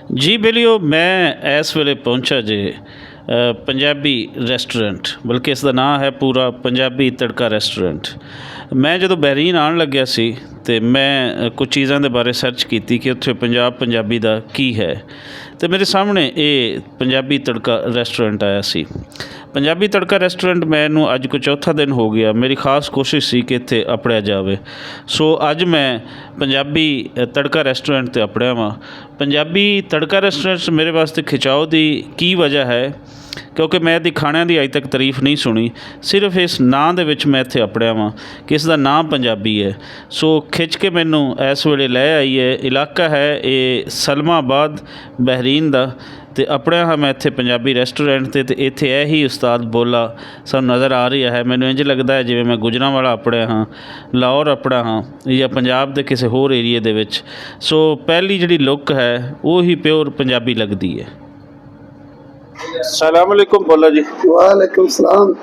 ਜੀ ਬੇਲੀਓ, ਮੈਂ ਇਸ ਵੇਲੇ ਪਹੁੰਚਾ ਜੇ ਪੰਜਾਬੀ ਰੈਸਟੋਰੈਂਟ, ਬਲਕਿ ਇਸ ਦਾ ਨਾਂ ਹੈ ਪੂਰਾ ਪੰਜਾਬੀ ਤੜਕਾ ਰੈਸਟੋਰੈਂਟ। ਮੈਂ ਜਦੋਂ ਬਹਿਰੀਨ ਆਉਣ ਲੱਗਿਆ ਸੀ ਅਤੇ ਮੈਂ ਕੁਝ ਚੀਜ਼ਾਂ ਦੇ ਬਾਰੇ ਸਰਚ ਕੀਤੀ ਕਿ ਉੱਥੇ ਪੰਜਾਬੀ ਦਾ ਕੀ ਹੈ, ਅਤੇ ਮੇਰੇ ਸਾਹਮਣੇ ਇਹ ਪੰਜਾਬੀ ਤੜਕਾ ਰੈਸਟੋਰੈਂਟ ਆਇਆ ਸੀ। ਪੰਜਾਬੀ ਤੜਕਾ ਰੈਸਟੋਰੈਂਟ ਮੈਨੂੰ ਅੱਜ ਕੋਈ ਚੌਥਾ ਦਿਨ ਹੋ ਗਿਆ। ਮੇਰੀ ਖਾਸ ਕੋਸ਼ਿਸ਼ ਸੀ ਕਿ ਇੱਥੇ ਅਪੜਿਆ ਜਾਵੇ, ਸੋ ਅੱਜ ਮੈਂ ਪੰਜਾਬੀ ਤੜਕਾ ਰੈਸਟੋਰੈਂਟ 'ਤੇ ਅਪੜਿਆ ਵਾਂ। ਪੰਜਾਬੀ ਤੜਕਾ ਰੈਸਟੋਰੈਂਟ ਮੇਰੇ ਵਾਸਤੇ ਖਿਚਾਓ ਦੀ ਕੀ ਵਜ੍ਹਾ ਹੈ, ਕਿਉਂਕਿ ਮੈਂ ਇਹਦੀ ਖਾਣਿਆਂ ਦੀ ਅੱਜ ਤੱਕ ਤਾਰੀਫ ਨਹੀਂ ਸੁਣੀ, ਸਿਰਫ ਇਸ ਨਾਂ ਦੇ ਵਿੱਚ ਮੈਂ ਇੱਥੇ ਅਪੜਿਆ ਵਾਂ ਕਿ ਇਸ ਦਾ ਨਾਂ ਪੰਜਾਬੀ ਹੈ। ਸੋ ਖਿੱਚ ਕੇ ਮੈਨੂੰ ਇਸ ਵੇਲੇ ਲੈ ਆਈ ਹੈ। ਇਲਾਕਾ ਹੈ ਇਹ ਸਲਮਾਬਾਦ ਬਹਿਰੀਨ ਦਾ, ਅਤੇ ਅਪੜਿਆ ਹਾਂ ਮੈਂ ਇੱਥੇ ਪੰਜਾਬੀ ਰੈਸਟੋਰੈਂਟ 'ਤੇ। ਅਤੇ ਇੱਥੇ ਇਹ ਹੀ ਉਸਤਾਦ ਬੋਲਾ ਸਾਨੂੰ ਨਜ਼ਰ ਆ ਰਿਹਾ ਹੈ। ਮੈਨੂੰ ਇੰਝ ਲੱਗਦਾ ਹੈ ਜਿਵੇਂ ਮੈਂ ਗੁਜਰਾਂਵਾਲਾ ਅਪੜਿਆ ਹਾਂ, ਲਾਹੌਰ ਅਪੜਿਆ ਹਾਂ, ਜਾਂ ਪੰਜਾਬ ਦੇ ਕਿਸੇ ਹੋਰ ਏਰੀਏ ਦੇ ਵਿੱਚ। ਸੋ ਪਹਿਲੀ ਜਿਹੜੀ ਲੁੱਕ ਹੈ ਉਹ ਹੀ ਪਿਓਰ ਪੰਜਾਬੀ ਲੱਗਦੀ ਹੈ। ਸਲਾਮ ਅਲੈਕੁਮ ਬੋਲਾ ਜੀ। ਵਾਲੇਕੁਮ ਸਲਾਮ।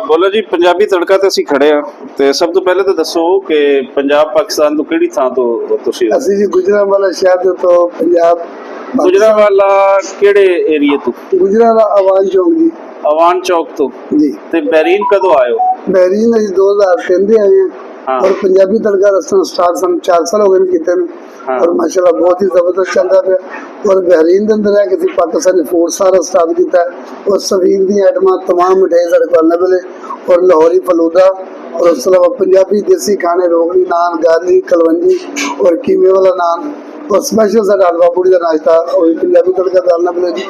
ਬੋਲਾ ਜੀ, ਪੰਜਾਬੀ ਤੜਕਾ ਤੇ ਅਸੀਂ ਖੜੇ ਹਾਂ, ਤੇ ਸਭ ਤੋਂ ਪਹਿਲੇ ਤਾਂ ਦੱਸੋ ਕਿ ਪੰਜਾਬ ਪਾਕਿਸਤਾਨ ਤੋਂ ਕਿਹੜੀ ਥਾਂ ਤੋਂ ਤੁਸੀਂ? ਅਸੀਂ ਜੀ ਗੁਜਰਾਂਵਾਲਾ ਸ਼ਹਿਰ ਤੋਂ ਪੰਜਾਬ। ਗੁਜਰਾਂਵਾਲਾ ਕਿਹੜੇ ਏਰੀਏ ਤੋਂ? ਗੁਜਰਾਂਵਾਲਾ ਆਵਾਨ ਚੌਕ ਜੀ। ਆਵਾਨ ਚੌਕ ਤੋਂ ਜੀ। ਤੇ ਬਹਿਰੀਨ ਕਦੋਂ ਆਏ ਹੋ? ਬਹਿਰੀਨ ਅਸੀਂ 2003 ਦੇ ਆਏ ਹਾਂ, और पंजाबी तड़का रेस्टोरेंट स्टार्ट सन 4 साल हो गए किते ने, और माशाल्लाह बहुत ही जबरदस्त चल रहा है। और बहरीन के अंदर है कि पाकिस्तानी फूड सारा स्टार्ट किया है, और सवीर दी आइटमां तमाम मिठाई साढ़े को अवेलेबल है, और लाहौरी फलूदा, और उसके अलावा पंजाबी देसी खाने रोगड़ी नान, गाली कलवंजी और कीमे वाला नान, और स्पेशल साढ़ा हलवा पूड़ी का नाश्ता और पंजाबी तड़का डालना मिले जी।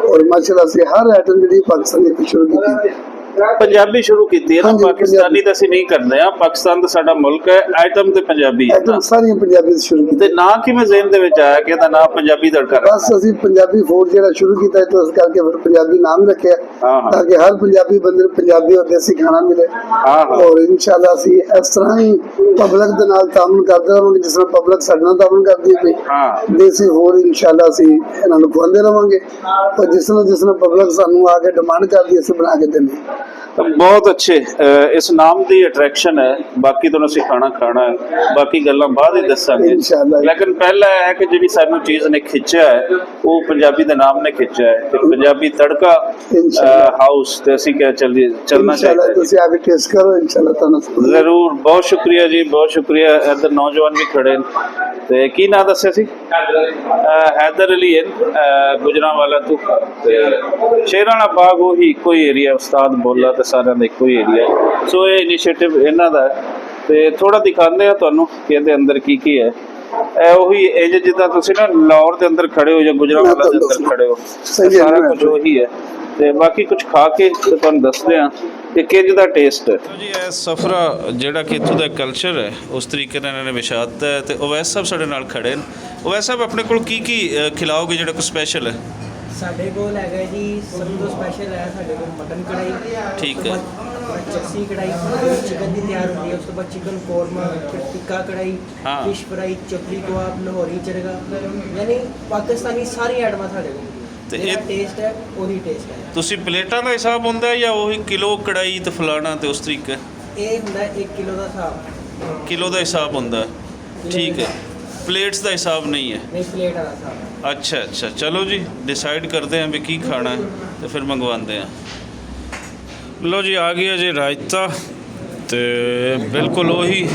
और माशाल्लाह से हर आइटम जी पाकिस्तानी शुरू की। ਪੰਜਾਬੀ ਸ਼ੁਰੂ ਕੀਤੀ ਹੈ ਨਾ, ਪਾਕਿਸਤਾਨੀ ਤਾਂ ਅਸੀਂ ਨਹੀਂ ਕਰਦੇ ਆ। ਪਾਕਿਸਤਾਨ ਤਾਂ ਸਾਡਾ ਮੁਲਕ ਹੈ, ਆਈਟਮ ਤੇ ਪੰਜਾਬੀ ਹੈ। ਆਈਟਮ ਸਾਰੀਆਂ ਪੰਜਾਬੀ ਸ਼ੁਰੂ ਕੀਤੀ। ਤੇ ਨਾਂ ਕਿਵੇਂ ਜ਼ਿਹਨ ਦੇ ਵਿੱਚ ਆਇਆ ਕਿ ਇਹਦਾ ਨਾਂ ਪੰਜਾਬੀ ਤੜਕਾ? ਬਸ ਅਸੀਂ ਪੰਜਾਬੀ ਫੂਡ ਜਿਹੜਾ ਸ਼ੁਰੂ ਕੀਤਾ तो ਇਸ ਕਰਕੇ ਫਿਰ ਪੰਜਾਬੀ ਨਾਮ ਰੱਖਿਆ, ਤਾਂ ਕਿ ਹਰ ਪੰਜਾਬੀ ਬੰਦੇ ਨੂੰ ਪੰਜਾਬੀ ਔਰ ਦੇਸੀ ਖਾਣਾ ਮਿਲੇ। ਔਰ ਇਨਸ਼ਾਅੱਲਾ ਅਸੀਂ ਇਸ ਤਰ੍ਹਾਂ ਹੀ ਪਬਲਿਕ ਦੇ ਨਾਲ ਤਾਮਨ ਕਰਦੇ ਰਹਾਂਗੇ, ਜਿਸ ਤਰ੍ਹਾਂ ਪਬਲਿਕ ਸਾਡੇ ਨਾਲ ਤਾਮਨ ਕਰਦੀ ਹੈ ਕੋਈ ਦੇਸੀ ਫੂਡ, ਇਨਸ਼ਾਅੱਲਾ ਅਸੀਂ ਇਹਨਾਂ ਨੂੰ ਖਵਾਉਂਦੇ ਰਹਾਂਗੇ। ਔਰ ਜਿਸ ਤਰ੍ਹਾਂ ਪਬਲਿਕ ਸਾਨੂੰ ਆ ਕੇ ਡਿਮਾਂਡ ਕਰਦੀ ਅਸੀਂ ਬਣਾ ਕੇ ਦਿੰਦੇ। ਬਹੁਤ ਅੱਛੇ। ਇਸ ਨਾਮ ਦੀ ਅਟਰੈਕਸ਼ਨ ਹੈ। ਬਾਕੀ ਤੁਹਾਨੂੰ ਅਸੀਂ ਖਾਣਾ ਹੈ, ਬਾਕੀ ਗੱਲਾਂ ਬਾਅਦ ਹੀ ਦੱਸਾਂਗੇ, ਲੇਕਿਨ ਪਹਿਲਾ ਹੈ ਕਿ ਜਿਹੜੀ ਸਾਨੂੰ ਚੀਜ਼ ਨੇ ਖਿੱਚਿਆ ਹੈ ਉਹ ਪੰਜਾਬੀ ਦੇ ਨਾਮ ਨੇ ਖਿੱਚਿਆ ਹੈ, ਤੇ ਪੰਜਾਬੀ ਤੜਕਾ ਹਾਊਸ, ਤੇ ਅਸੀਂ ਕਿਹਾ ਚੱਲਣਾ ਚਾਹੀਦਾ। ਤੁਸੀਂ ਆ ਕੇ ਟੇਸਟ ਕਰੋ, ਇਨਸ਼ਾਅੱਲਾ ਤੁਹਾਨੂੰ ਜ਼ਰੂਰ। ਬਹੁਤ ਸ਼ੁਕਰੀਆ ਜੀ, ਬਹੁਤ ਸ਼ੁਕਰੀਆ। ਇੱਧਰ ਨੌਜਵਾਨ ਵੀ ਖੜੇ ਨੇ। ਤੇ ਕੀ ਨਾਂ ਦੱਸਿਆ ਸੀ? ਹੈਦਰ ਅਲੀ ਗੁਜਰਾਂਵਾਲਾ ਤੋਂ। ਤੇ ਸ਼ੇਰਾਣਾ ਬਾਗ ਉਹੀ ਕੋਈ ਏਰੀਆ, ਉਸਤਾਦ ਬੋਲਾ ਤੇ ਸਾਰਿਆਂ ਦਾ ਇੱਕੋ ਹੀ ਏਰੀਆ। ਸੋ ਇਹ ਇਨੀਸ਼ੀਏਟਿਵ ਇਹਨਾਂ ਦਾ ਹੈ, ਤੇ ਥੋੜਾ ਦਿਖਾਉਂਦੇ ਆ ਤੁਹਾਨੂੰ ਕਿ ਇਹਦੇ ਅੰਦਰ ਕੀ ਕੀ ਹੈ। ਇਹ ਉਹੀ ਇੰਜ ਜਿੱਦਾਂ ਤੁਸੀਂ ਨਾ ਲਾਹੌਰ ਦੇ ਅੰਦਰ ਖੜੇ ਹੋ ਜਾਂ ਗੁਜਰਾਂਵਾਲਾ ਦੇ ਅੰਦਰ ਖੜੇ ਹੋ, ਸਾਰਾ ਕੁਝ ਉਹੀ ਹੈ। ਤੇ ਬਾਕੀ ਕੁਝ ਖਾ ਕੇ ਤੇ ਤੁਹਾਨੂੰ ਦੱਸਦੇ ਆ ਕਿ ਕਿੰਝ ਦਾ ਟੇਸਟ ਹੈ ਜੀ। ਇਹ ਸਫਰਾ ਜਿਹੜਾ ਕਿ ਇੱਥੋਂ ਦਾ ਕਲਚਰ ਹੈ, ਉਸ ਤਰੀਕੇ ਨਾਲ ਇਹਨਾਂ ਨੇ ਵਿਛਾ ਦਿੱਤਾ ਹੈ। ਤੇ ਓਵੈਸ ਸਾਹਿਬ ਸਾਡੇ ਨਾਲ ਖੜੇ ਨੇ। ਓਵੈਸ ਸਾਹਿਬ, ਆਪਣੇ ਕੋਲ ਕੀ ਕੀ ਖਿਲਾਓਗੇ ਜਿਹੜਾ ਕੋਈ ਸਪੈਸ਼ਲ ਹੈ? ਸਾਡੇ ਕੋਲ ਹੈਗਾ ਜੀ, ਸਭ ਤੋਂ ਸਪੈਸ਼ਲ ਹੈ ਸਾਡੇ ਕੋਲ ਮਟਨ ਕੜਾਈ। ਠੀਕ ਹੈ। ਚੱਸੀ ਕੜਾਈ ਚਿਕਨ ਦੀ ਤਿਆਰ ਹੁੰਦੀ ਹੈ, ਉਸ ਤੋਂ ਬਾਅਦ ਚਿਕਨ ਕੋਰਮਾ, ਫਿਰ ਟਿੱਕਾ ਕੜਾਈ, ਫਿਸ਼ ਫਰਾਈ, ਚਪਲੀ ਕਬਾਬ, ਲਾਹੌਰੀ ਚਰਗਾ, ਯਾਨੀ ਪਾਕਿਸਤਾਨੀ ਸਾਰੀ ਆਈਟਮਾਂ ਸਾਡੇ ਕੋਲ। ਤੇ ਇਹ ਟੇਸਟ ਹੈ ਉਹੀ ਟੇਸਟ ਹੈ। ਤੁਸੀਂ ਪਲੇਟਾਂ ਦਾ ਹਿਸਾਬ ਹੁੰਦਾ ਜਾਂ ਉਹੀ ਕਿਲੋ ਕੜਾਈ ਤੇ ਫਲਾਣਾ ਤੇ ਉਸ ਤਰੀਕੇ? ਇਹ ਹੁੰਦਾ 1 ਕਿਲੋ ਦਾ ਹਿਸਾਬ। ਕਿਲੋ ਦਾ ਹਿਸਾਬ ਹੁੰਦਾ? ਠੀਕ ਹੈ। ਪਲੇਟਸ ਦਾ ਹਿਸਾਬ ਨਹੀਂ ਹੈ? ਨਹੀਂ, ਪਲੇਟ ਵਾਲਾ ਹਿਸਾਬ। ਅੱਛਾ ਅੱਛਾ, ਚਲੋ ਜੀ, ਡਿਸਾਈਡ ਕਰਦੇ ਹਾਂ ਵੀ ਕੀ ਖਾਣਾ ਹੈ ਤੇ ਫਿਰ ਮੰਗਵਾਉਂਦੇ ਹਾਂ। ਲਓ ਜੀ, ਆ ਗਿਆ ਜੀ ਰਾਇਤਾ, ਤੇ ਬਿਲਕੁਲ ਉਹੀ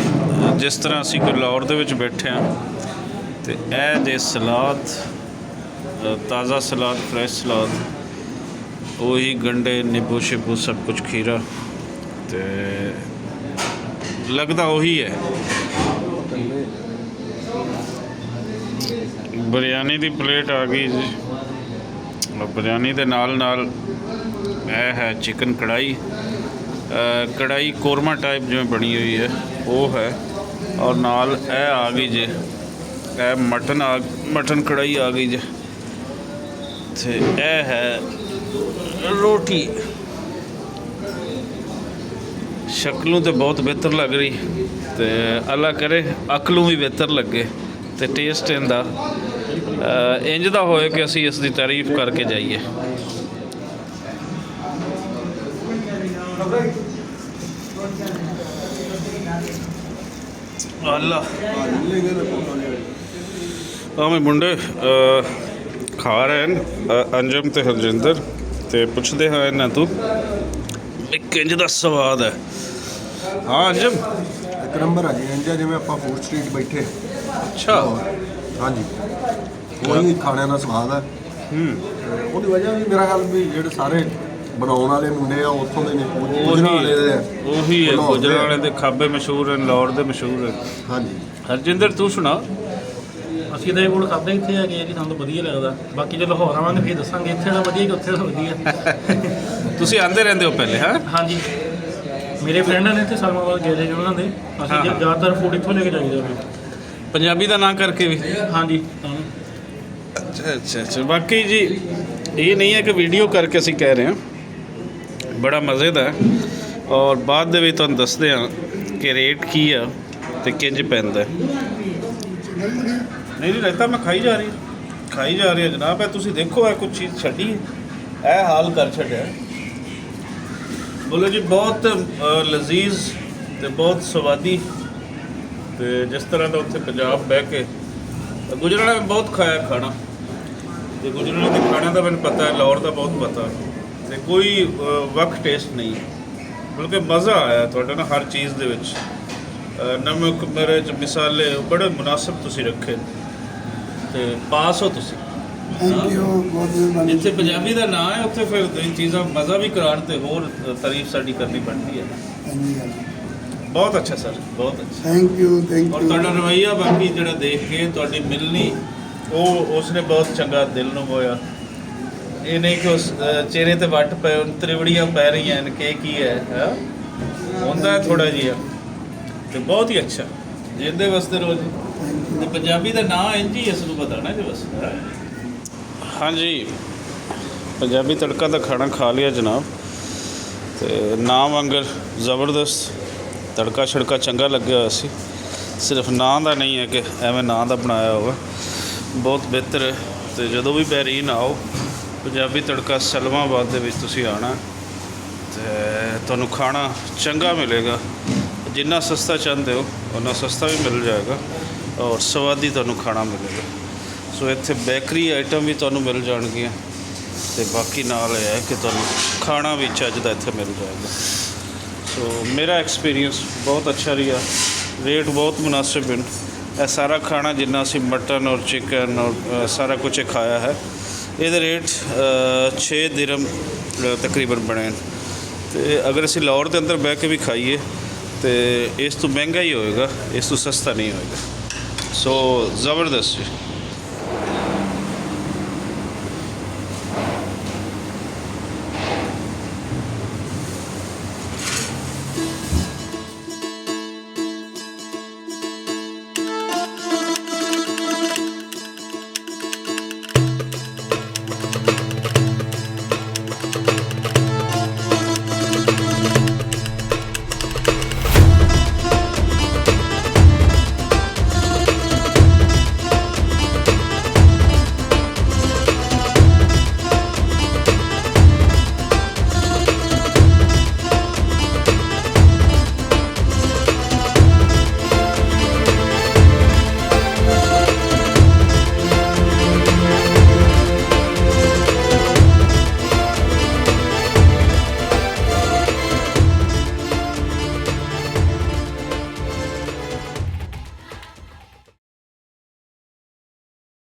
ਜਿਸ ਤਰ੍ਹਾਂ ਅਸੀਂ ਕੋਈ ਲਾਹੌਰ ਦੇ ਵਿੱਚ ਬੈਠੇ ਹਾਂ। ਤੇ ਇਹ ਜੇ ਸਲਾਦ, ਤਾਜ਼ਾ ਸਲਾਦ, ਫਰੈਸ਼ ਸਲਾਦ, ਉਹੀ ਗੰਢੇ, ਨਿੰਬੂ ਸ਼ਿੰਬੂ, ਸਭ ਕੁਝ, ਖੀਰਾ, ਤੇ ਲੱਗਦਾ ਉਹੀ ਹੈ। ਬਿਰਿਆਨੀ ਦੀ ਪਲੇਟ ਆ ਗਈ ਜੀ। ਬਿਰਿਆਨੀ ਦੇ ਨਾਲ ਨਾਲ ਇਹ ਹੈ ਚਿਕਨ ਕੜਾਈ, ਕੜਾਈ ਕੋਰਮਾ ਟਾਈਪ ਜਿਵੇਂ ਬਣੀ ਹੋਈ ਹੈ ਉਹ ਹੈ। ਔਰ ਨਾਲ ਇਹ ਆ ਗਈ ਜੀ, ਇਹ ਮਟਨ ਕੜਾਈ ਆ ਗਈ ਜੀ। ਤੇ ਇਹ ਹੈ ਰੋਟੀ। ਸ਼ਕਲੋਂ ਤੇ ਬਹੁਤ ਬਿਹਤਰ ਲੱਗ ਰਹੀ, ਤੇ ਅੱਲਾ ਕਰੇ ਅਕਲੋਂ ਵੀ ਬਿਹਤਰ ਲੱਗੇ, ਤੇ ਟੇਸਟ ਇਹਦਾ ਇੰਝ ਦਾ ਹੋਏ ਕਿ ਅਸੀਂ ਇਸ ਦੀ ਤਾਰੀਫ ਕਰਕੇ ਜਾਈਏ। ਅੱਲਾ ਆਵੇਂ ਮੁੰਡੇ ਖਾ ਰਹੇ ਨੇ ਅੰਜਮ ਤੇ ਹਰਜਿੰਦਰ, ਤੇ ਪੁੱਛਦੇ ਹਾਂ ਇਹਨਾਂ ਤੋਂ ਵੀ ਕਿੰਜ ਦਾ ਸਵਾਦ ਹੈ। ਹਾਂ ਅੰਜਮ, ਇੱਕ ਨੰਬਰ ਆ ਜੀ ਇੰਜਾ, ਜਿਵੇਂ ਆਪਾਂ ਫੂਡ ਸਟਰੀਟ ਬੈਠੇ। ਅੱਛਾ। ਹਾਂਜੀ, ਉਹੀ ਖਾਣਿਆਂ ਦਾ ਸਵਾਦ ਹੈ। ਉਹਦੀ ਵਜ੍ਹਾ ਵੀ ਮੇਰਾ ਖਿਆਲ ਵੀ ਜਿਹੜੇ ਸਾਰੇ ਬਣਾਉਣ ਵਾਲੇ ਮੁੰਡੇ ਆ ਉੱਥੋਂ ਦੇ ਨੇ, ਗੁਜਰਾਂਵਾਲੇ ਦੇ ਆ। ਉਹੀ ਹੈ, ਗੁਜਰਾਂਵਾਲੇ ਦੇ ਖਾਬੇ ਮਸ਼ਹੂਰ ਹਨ, ਲਾਹੌਰ ਦੇ ਮਸ਼ਹੂਰ ਹਨ। ਹਾਂਜੀ। ਹਰਜਿੰਦਰ ਤੂੰ ਸੁਣਾ। ਅਸੀਂ ਤਾਂ ਇਹ ਕੋਲ ਖਾਧਾ ਇੱਥੇ ਆ ਗਏ ਜੀ, ਸਾਨੂੰ ਤਾਂ ਵਧੀਆ ਲੱਗਦਾ। ਬਾਕੀ ਜੇ ਲਾਹੌਰ ਆਵਾਂਗੇ ਫਿਰ ਦੱਸਾਂਗੇ ਇੱਥੇ ਦਾ ਵਧੀਆ ਕਿ ਉੱਥੇ ਦਾ ਵਧੀਆ। ਤੁਸੀਂ ਆਂਦੇ ਰਹਿੰਦੇ ਹੋ ਪਹਿਲੇ? ਹਾਂ ਹਾਂਜੀ, ਮੇਰੇ ਫਰੈਂਡ ਨੇ ਇੱਥੇ ਸਲਮਾਬਾਦ ਗਏ ਨੇ ਉਹਨਾਂ ਦੇ। ਅਸੀਂ ਜ਼ਿਆਦਾਤਰ ਫੂਡ ਇੱਥੋਂ ਲੈ ਕੇ ਜਾਈਦਾ ਫਿਰ। ਪੰਜਾਬੀ ਦਾ ਨਾਂ ਕਰਕੇ ਵੀ? ਹਾਂਜੀ। ਅੱਛਾ ਅੱਛਾ ਅੱਛਾ। ਬਾਕੀ ਜੀ ਇਹ ਨਹੀਂ ਹੈ ਕਿ ਵੀਡੀਓ ਕਰਕੇ ਅਸੀਂ ਕਹਿ ਰਹੇ ਹਾਂ, ਬੜਾ ਮਜ਼ੇ ਦਾ ਹੈ। ਔਰ ਬਾਅਦ ਦੇ ਵਿੱਚ ਤੁਹਾਨੂੰ ਦੱਸਦੇ ਹਾਂ ਕਿ ਰੇਟ ਕੀ ਆ ਅਤੇ ਕਿੰਝ ਪੈਂਦਾ। ਨਹੀਂ ਨਹੀਂ, ਰਹਿਤਾ ਮੈਂ ਖਾਈ ਜਾ ਰਹੀ ਜਨਾਬ। ਇਹ ਤੁਸੀਂ ਦੇਖੋ, ਇਹ ਕੁਛ ਚੀਜ਼ ਛੱਡੀ, ਇਹ ਹਾਲ ਕਰ ਛੱਡਿਆ। ਬੋਲੋ ਜੀ, ਬਹੁਤ ਲਜ਼ੀਜ਼ ਅਤੇ ਬਹੁਤ ਸਵਾਦੀ। ਅਤੇ ਜਿਸ ਤਰ੍ਹਾਂ ਦਾ ਉੱਥੇ ਪੰਜਾਬ ਬਹਿ ਕੇ ਗੁਜਰਾਂਵਾਲੇ ਮੈਂ ਬਹੁਤ ਖਾਇਆ ਖਾਣਾ, ਅਤੇ ਗੁਜਰਾਂਵਾਲੇ ਦੇ ਖਾਣੇ ਦਾ ਮੈਨੂੰ ਪਤਾ ਹੈ, ਲਾਹੌਰ ਦਾ ਬਹੁਤ ਪਤਾ, ਅਤੇ ਕੋਈ ਵੱਖ ਟੇਸਟ ਨਹੀਂ, ਬਲਕਿ ਮਜ਼ਾ ਆਇਆ ਤੁਹਾਡੇ ਨਾਲ ਹਰ ਚੀਜ਼ ਦੇ ਵਿੱਚ। ਨਮਕ, ਮਿਰਚ, ਮਸਾਲੇ ਬੜੇ ਮੁਨਾਸਿਬ ਤੁਸੀਂ ਰੱਖੇ, ਅਤੇ ਪਾਸ ਹੋ ਤੁਸੀਂ। ਥੈਂਕ ਯੂ, ਬਹੁਤ ਮਿਹਰਬਾਨੀ। ਜਿੱਥੇ ਪੰਜਾਬੀ ਦਾ ਨਾਂ ਹੈ ਉੱਥੇ ਫਿਰ ਇਹ ਚੀਜ਼ਾਂ ਮਜ਼ਾ ਵੀ ਕਰਾਉਣ ਤੇ ਹੋਰ ਤਾਰੀਫ ਸਾਡੀ ਕਰਨੀ ਪੈਂਦੀ ਹੈ। ਹਾਂਜੀ, ਬਹੁਤ ਅੱਛਾ ਸਰ, ਬਹੁਤ ਅੱਛਾ। ਥੈਂਕ ਯੂ, ਥੈਂਕ ਔਰ ਯੂ। ਤੁਹਾਡਾ ਰਵੱਈਆ ਬਾਕੀ ਜਿਹੜਾ ਦੇਖ ਕੇ ਤੁਹਾਡੀ ਮਿਲਣੀ, ਉਸਨੇ ਬਹੁਤ ਚੰਗਾ ਦਿਲ ਨੂੰ ਹੋਇਆ। ਇਹ ਨਹੀਂ ਕਿ ਉਸ ਚਿਹਰੇ ਤੇ ਵੱਟ ਪਏ, ਤ੍ਰਿਵੜੀਆਂ ਪੈ ਰਹੀਆਂ ਹਨ ਕਿ ਕੀ ਹੈ, ਹੁੰਦਾ ਥੋੜਾ ਜਿਹਾ, ਤੇ ਬਹੁਤ ਹੀ ਅੱਛਾ। ਜਿੰਦੇ ਵਾਸਤੇ ਰੋਜ਼ ਤੇ ਪੰਜਾਬੀ ਦਾ ਨਾਂ ਇੰਝ ਹੀ ਇਸ ਨੂੰ ਪਤਾ ਨਾ ਜੀ ਬਸ। ਹਾਂਜੀ, ਪੰਜਾਬੀ ਤੜਕਾ ਦਾ ਖਾਣਾ ਖਾ ਲਿਆ ਜਨਾਬ, ਤੇ ਨਾਂ ਵਾਂਗਰ ਜ਼ਬਰਦਸਤ ਤੜਕਾ ਛੜਕਾ ਚੰਗਾ ਲੱਗਿਆ ਹੋਇਆ ਸੀ। ਸਿਰਫ ਨਾਂ ਦਾ ਨਹੀਂ ਹੈ ਕਿ ਐਵੇਂ ਨਾਂ ਦਾ ਬਣਾਇਆ ਹੋਵੇ, ਬਹੁਤ ਬਿਹਤਰ ਹੈ। ਅਤੇ ਜਦੋਂ ਵੀ ਬਹਿਰੀਨ ਆਓ, ਪੰਜਾਬੀ ਤੜਕਾ ਸਲਮਾਬਾਦ ਦੇ ਵਿੱਚ ਤੁਸੀਂ ਆਉਣਾ, ਅਤੇ ਤੁਹਾਨੂੰ ਖਾਣਾ ਚੰਗਾ ਮਿਲੇਗਾ। ਜਿੰਨਾ ਸਸਤਾ ਚਾਹੁੰਦੇ ਹੋ ਉਨਾ ਸਸਤਾ ਵੀ ਮਿਲ ਜਾਏਗਾ, ਔਰ ਸਵਾਦੀ ਤੁਹਾਨੂੰ ਖਾਣਾ ਮਿਲੇਗਾ। ਸੋ ਇੱਥੇ ਬੇਕਰੀ ਆਈਟਮ ਵੀ ਤੁਹਾਨੂੰ ਮਿਲ ਜਾਣਗੀਆਂ, ਅਤੇ ਬਾਕੀ ਨਾਲ ਇਹ ਹੈ ਕਿ ਤੁਹਾਨੂੰ ਖਾਣਾ ਵੀ ਚੱਜ ਦਾ ਇੱਥੇ ਮਿਲ ਜਾਏਗਾ। ਸੋ ਮੇਰਾ ਐਕਸਪੀਰੀਅੰਸ ਬਹੁਤ ਅੱਛਾ ਰਿਹਾ, ਰੇਟ ਬਹੁਤ ਮੁਨਾਸਿਬ ਹਨ। ਇਹ ਸਾਰਾ ਖਾਣਾ ਜਿੰਨਾ ਅਸੀਂ ਮਟਨ ਔਰ ਚਿਕਨ ਔਰ ਸਾਰਾ ਕੁਛ ਖਾਇਆ ਹੈ, ਇਹਦੇ ਰੇਟ 6 ਦਿਰਹਮ ਤਕਰੀਬਨ ਬਣੇ ਹਨ। ਅਤੇ ਅਗਰ ਅਸੀਂ ਲਾਹੌਰ ਦੇ ਅੰਦਰ ਬਹਿ ਕੇ ਵੀ ਖਾਈਏ ਤਾਂ ਇਸ ਤੋਂ ਮਹਿੰਗਾ ਹੀ ਹੋਏਗਾ, ਇਸ ਤੋਂ ਸਸਤਾ ਨਹੀਂ ਹੋਏਗਾ। ਸੋ ਜ਼ਬਰਦਸਤ ਜੀ।